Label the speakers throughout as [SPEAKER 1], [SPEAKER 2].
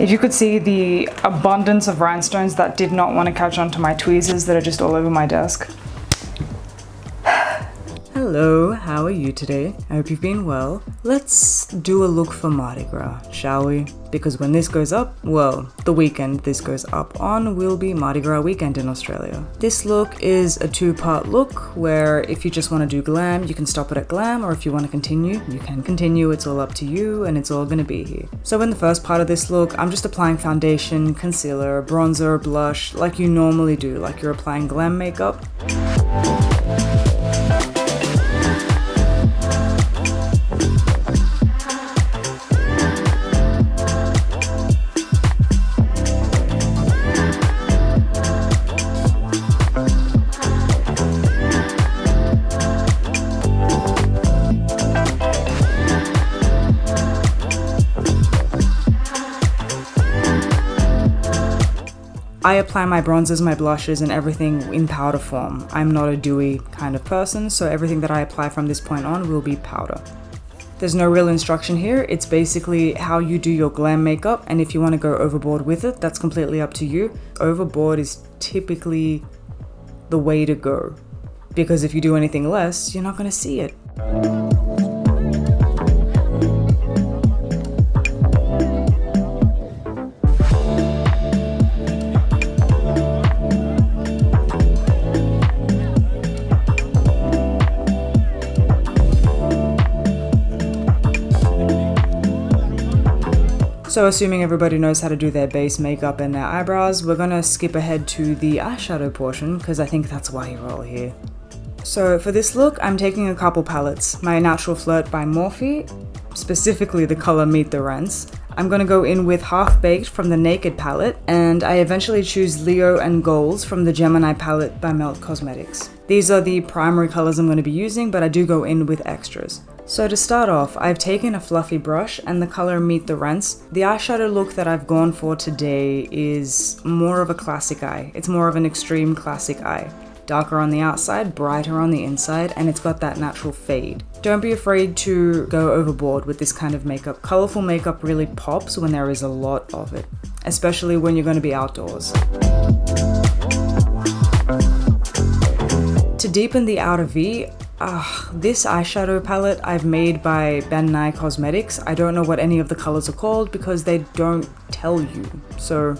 [SPEAKER 1] If you could see the abundance of rhinestones that did not want to catch onto my tweezers that are just all over my desk. Hello, how are you today? I hope you've been well. Let's do a look for Mardi Gras, shall we? Because when this goes up, well, the weekend this goes up on will be Mardi Gras weekend in Australia. This look is a two-part look where if you just want to do glam, you can stop it at glam, or if you want to continue, you can continue. It's all up to you and it's all gonna be here. So in the first part of this look, I'm just applying foundation, concealer, bronzer, blush, like you normally do, like you're applying glam makeup. I apply my bronzers, my blushes, and everything in powder form. I'm not a dewy kind of person, so everything that I apply from this point on will be powder. There's no real instruction here. It's basically how you do your glam makeup, and if you want to go overboard with it, that's completely up to you. Overboard is typically the way to go, because if you do anything less, you're not going to see it. So assuming everybody knows how to do their base makeup and their eyebrows, we're gonna skip ahead to the eyeshadow portion because I think that's why you're all here. So for this look, I'm taking a couple palettes. My Natural Flirt by Morphe, specifically the color Meet the Rents. I'm gonna go in with Half Baked from the Naked palette, and I eventually choose Leo and Goalz from the Gemini palette by Melt Cosmetics. These are the primary colors I'm gonna be using, but I do go in with extras. So to start off, I've taken a fluffy brush and the color Meet the Rents. The eyeshadow look that I've gone for today is more of a classic eye. It's more of an extreme classic eye. Darker on the outside, brighter on the inside, and it's got that natural fade. Don't be afraid to go overboard with this kind of makeup. Colorful makeup really pops when there is a lot of it, especially when you're going to be outdoors. To deepen the outer V, this eyeshadow palette I've made by Gemini Cosmetics. I don't know what any of the colors are called because they don't tell you. So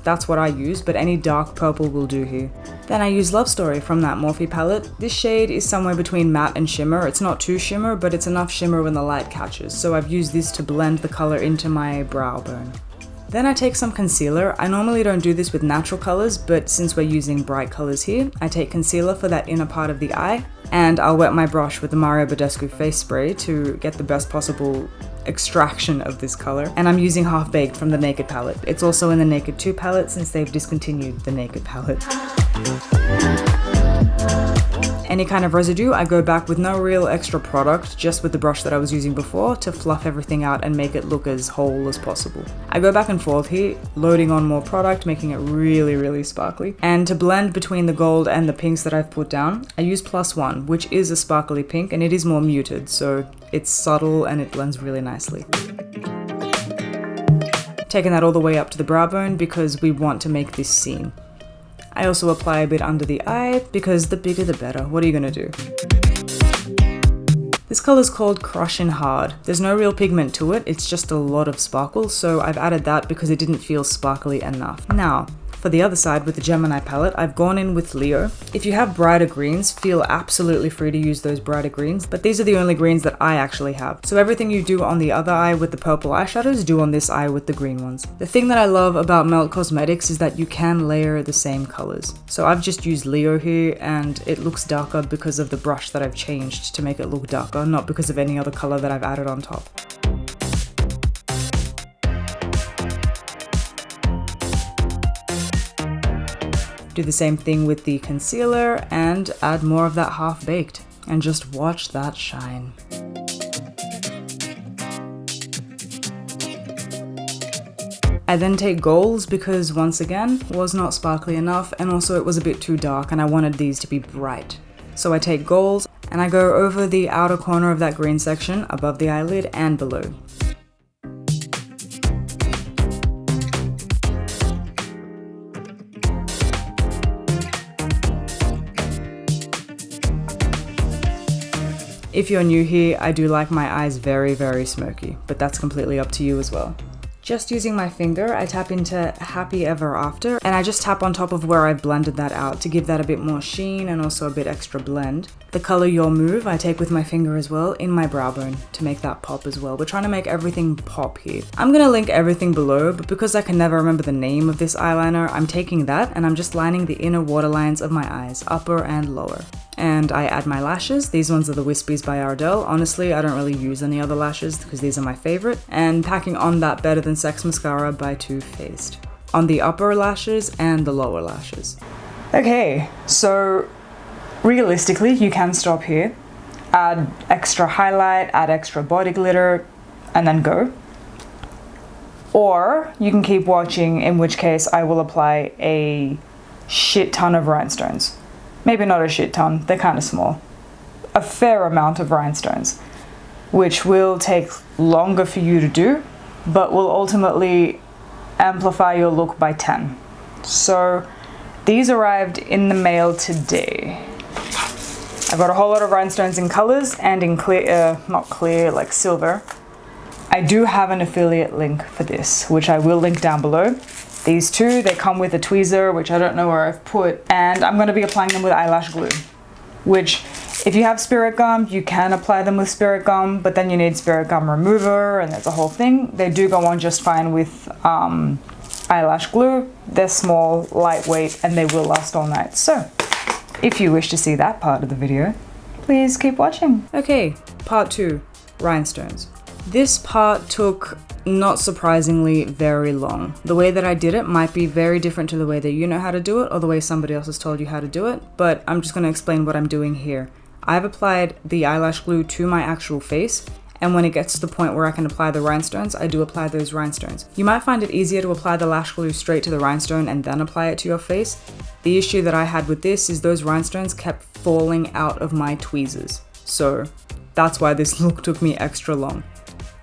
[SPEAKER 1] that's what I use, but any dark purple will do here. Then I use Love Story from that Morphe palette. This shade is somewhere between matte and shimmer. It's not too shimmer, but it's enough shimmer when the light catches. So I've used this to blend the color into my brow bone. Then I take some concealer. I normally don't do this with natural colors, but since we're using bright colors here, I take concealer for that inner part of the eye, and I'll wet my brush with the Mario Badescu face spray to get the best possible extraction of this color. And I'm using Half Baked from the Naked palette. It's also in the Naked 2 palette since they've discontinued the Naked palette. Any kind of residue, I go back with no real extra product, just with the brush that I was using before to fluff everything out and make it look as whole as possible. I go back and forth here, loading on more product, making it really, really sparkly. And to blend between the gold and the pinks that I've put down, I use Plus One, which is a sparkly pink and it is more muted, so it's subtle and it blends really nicely. Taking that all the way up to the brow bone because we want to make this scene. I also apply a bit under the eye because the bigger the better. What are you gonna do? This color is called Crushin' Hard. There's no real pigment to it, it's just a lot of sparkle, so I've added that because it didn't feel sparkly enough. Now, for the other side with the Gemini palette, I've gone in with Leo. If you have brighter greens, feel absolutely free to use those brighter greens, but these are the only greens that I actually have. So everything you do on the other eye with the purple eyeshadows, do on this eye with the green ones. The thing that I love about Melt Cosmetics is that you can layer the same colors. So I've just used Leo here and it looks darker because of the brush that I've changed to make it look darker, not because of any other color that I've added on top. Do the same thing with the concealer and add more of that Half Baked and just watch that shine. I then take Goalz because once again, was not sparkly enough and also it was a bit too dark and I wanted these to be bright. So I take Goalz and I go over the outer corner of that green section above the eyelid and below. If you're new here, I do like my eyes very, very smoky, but that's completely up to you as well. Just using my finger, I tap into Happy Ever After, and I just tap on top of where I blended that out to give that a bit more sheen and also a bit extra blend. The color Your Move, I take with my finger as well in my brow bone to make that pop as well. We're trying to make everything pop here. I'm gonna link everything below, but because I can never remember the name of this eyeliner, I'm taking that and I'm just lining the inner waterlines of my eyes, upper and lower. And I add my lashes. These ones are the Wispies by Ardell. Honestly, I don't really use any other lashes because these are my favorite. And packing on that Better Than Sex mascara by Too Faced on the upper lashes and the lower lashes. Okay, so realistically, you can stop here, add extra highlight, add extra body glitter, and then go. Or you can keep watching, in which case I will apply a shit ton of rhinestones. Maybe not a shit ton, they're kind of small. A fair amount of rhinestones, which will take longer for you to do, but will ultimately amplify your look by 10. So these arrived in the mail today. I've got a whole lot of rhinestones in colors and in clear, not clear, like silver. I do have an affiliate link for this, which I will link down below. These two, they come with a tweezer, which I don't know where I've put, and I'm going to be applying them with eyelash glue, which if you have spirit gum, you can apply them with spirit gum, but then you need spirit gum remover, and there's a whole thing. They do go on just fine with eyelash glue. They're small, lightweight, and they will last all night. So if you wish to see that part of the video, please keep watching. Okay, part 2, rhinestones. This part took, not surprisingly, very long. The way that I did it might be very different to the way that you know how to do it or the way somebody else has told you how to do it, but I'm just going to explain what I'm doing here. I've applied the eyelash glue to my actual face, and when it gets to the point where I can apply the rhinestones, I do apply those rhinestones. You might find it easier to apply the lash glue straight to the rhinestone and then apply it to your face. The issue that I had with this is those rhinestones kept falling out of my tweezers, so that's why this look took me extra long.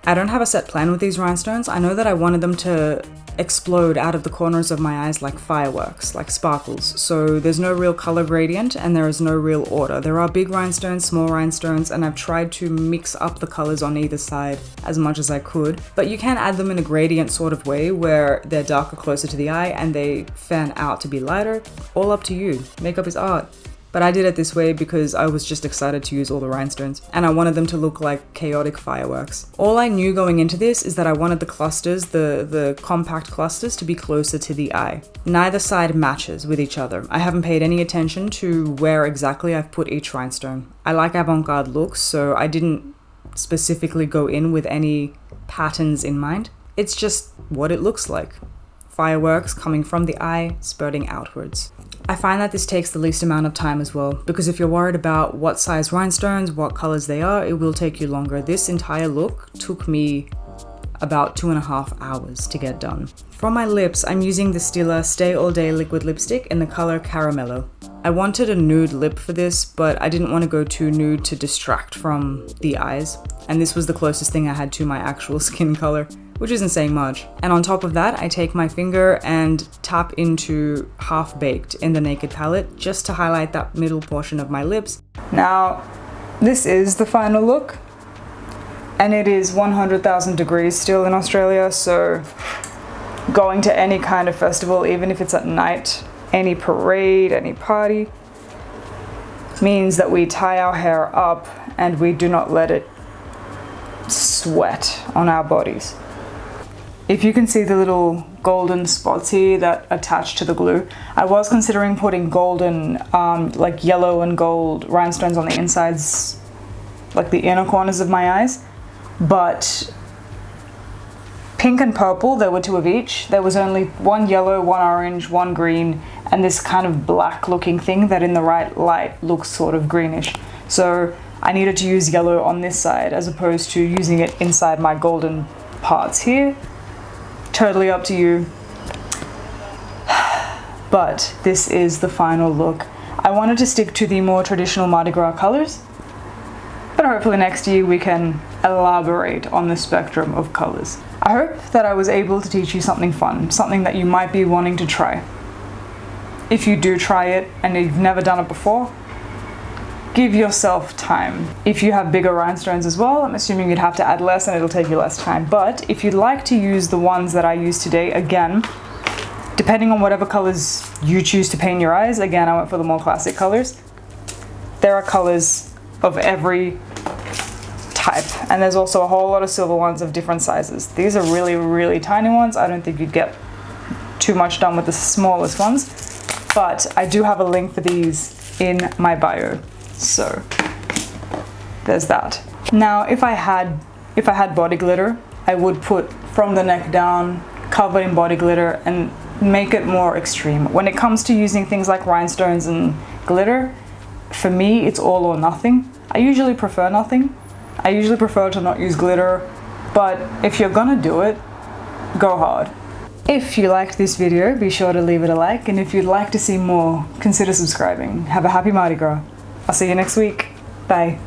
[SPEAKER 1] I don't have a set plan with these rhinestones. I know that I wanted them to explode out of the corners of my eyes like fireworks, like sparkles. So there's no real color gradient and there is no real order. There are big rhinestones, small rhinestones, and I've tried to mix up the colors on either side as much as I could. But you can add them in a gradient sort of way where they're darker closer to the eye and they fan out to be lighter. All up to you. Makeup is art. But I did it this way because I was just excited to use all the rhinestones and I wanted them to look like chaotic fireworks. All I knew going into this is that I wanted the clusters, the compact clusters, to be closer to the eye. Neither side matches with each other. I haven't paid any attention to where exactly I've put each rhinestone. I like avant-garde looks, so I didn't specifically go in with any patterns in mind. It's just what it looks like. Fireworks coming from the eye, spurting outwards. I find that this takes the least amount of time as well, because if you're worried about what size rhinestones, what colors they are, it will take you longer. This entire look took me about 2.5 hours to get done. For my lips, I'm using the Stila Stay All Day liquid lipstick in the color Caramello. I wanted a nude lip for this, but I didn't want to go too nude to distract from the eyes, and this was the closest thing I had to my actual skin color, which isn't saying much. And on top of that, I take my finger and tap into Half Baked in the Naked palette just to highlight that middle portion of my lips. Now, this is the final look, and it is 100,000 degrees still in Australia, so going to any kind of festival, even if it's at night, any parade, any party, means that we tie our hair up and we do not let it sweat on our bodies. If you can see the little golden spots here that attach to the glue, I was considering putting golden, like yellow and gold rhinestones on the insides, like the inner corners of my eyes, but pink and purple, there were 2 of each. There was only 1 yellow, 1 orange, 1 green, and this kind of black looking thing that in the right light looks sort of greenish. So I needed to use yellow on this side as opposed to using it inside my golden parts here. Totally up to you. But this is the final look. I wanted to stick to the more traditional Mardi Gras colors, but hopefully next year we can elaborate on the spectrum of colors. I hope that I was able to teach you something fun, something that you might be wanting to try. If you do try it and you've never done it before, give yourself time. If you have bigger rhinestones as well, I'm assuming you'd have to add less and it'll take you less time. But if you'd like to use the ones that I used today, again, depending on whatever colors you choose to paint your eyes, again, I went for the more classic colors. There are colors of every type, and there's also a whole lot of silver ones of different sizes. These are really, really tiny ones. I don't think you'd get too much done with the smallest ones, but I do have a link for these in my bio. So there's that. Now, if I had body glitter, I would put from the neck down, covered in body glitter, and make it more extreme. When it comes to using things like rhinestones and glitter, for me, it's all or nothing. I usually prefer nothing. I usually prefer to not use glitter, but if you're gonna do it, go hard. If you liked this video, be sure to leave it a like, and if you'd like to see more, consider subscribing. Have a happy Mardi Gras. I'll see you next week. Bye.